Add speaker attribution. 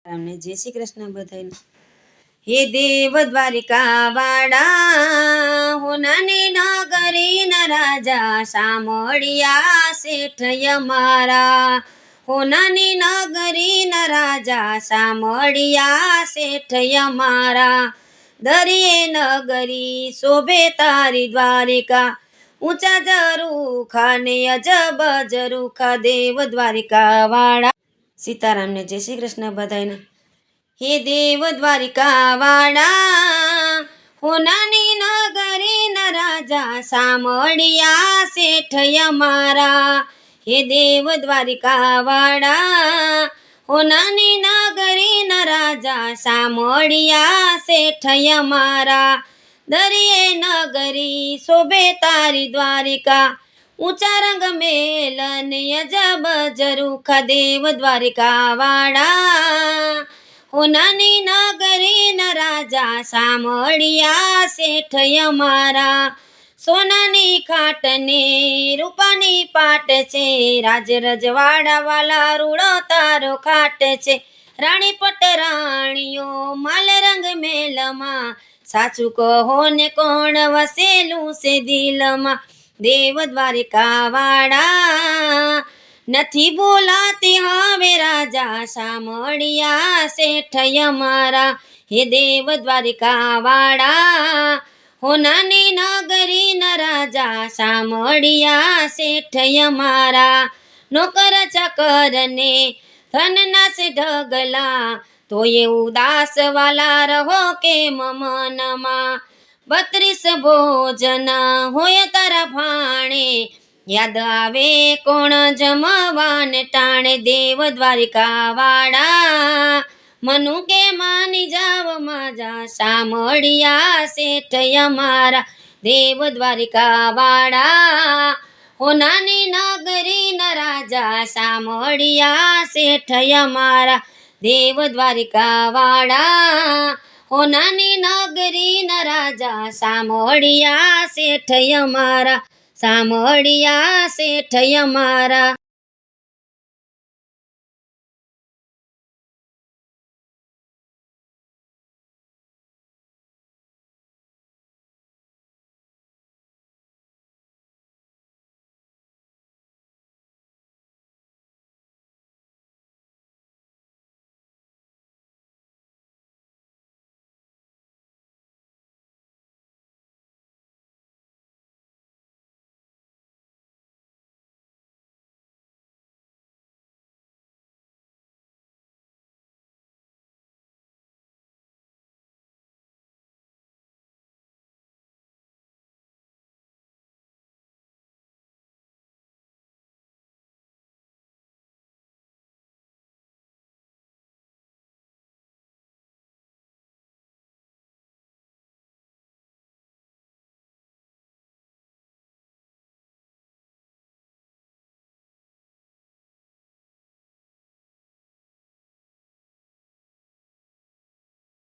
Speaker 1: અમને જય શ્રી કૃષ્ણ બધાને। હે દેવ દ્વારિકા વાળા હોનાની નગરી ના રાજા સામળિયા શેઠ અમારા। હોનાની નગરી ના રાજા સામળિયા શેઠ અમારા। દરિયે નગરી શોભે તારી દ્વારિકા ઊંચા ઝરૂખા ને અજબ ઝરૂખા દેવ દ્વારિકા વાળા। સીતારામ ને જય શ્રી કૃષ્ણ બધાને। હે દેવ દ્વારિકા વાળા હોનાની નગરી ના રાજા સામળિયા શેઠ અમારા। હે દેવ દ્વારિકા વાળા હોનાની નગરી ના રાજા સામળિયા શેઠ અમારા। દરિયે નગરી શોભે તારી દ્વારિકા ઊંચા રંગ મેલ ને અજબ ઝરૂખા દેવ દ્વારિકા વાળા। હોનાની નગરી ના રાજા સામળિયા શેઠ અમારા। સોનાની ખાટ ને રૂપાની પાટ છે રાજ રજવાડા વાલા રૂડો તારો ખાટ છે। રાણી પટરાણીઓ માલ રંગ મેલમાં સાચું કહો ને કોણ વસેલું છે દિલમાં દેવ દ્વારિકા વાળા। નથી બોલાતી હવે રાજા સામળિયા શેઠ અમારા। હે દેવ દ્વારિકા વાળા હોનાની નગરી ના રાજા સામળિયા શેઠ અમારા। નોકર ચાકર ને ધનના છે ઢગલા તોય ઉદાસ વાલા રહો કેમ મનમાં। 32 ભોજન હોય તારા ભાણે યાદ આવે કોણ જમવાને ટાણે દેવ દ્વારિકા વાળા। મનુ કે માની જાવ માજા સામળિયા શેઠ અમારા। દેવ દ્વારિકા વાળા હોનાની નગરી ના રાજા સામળિયા શેઠ અમારા। દેવ દ્વારિકા વાળા હોનાની નગરી ના રાજા સામળિયા શેઠ અમારા। સામળિયા શેઠ અમારા।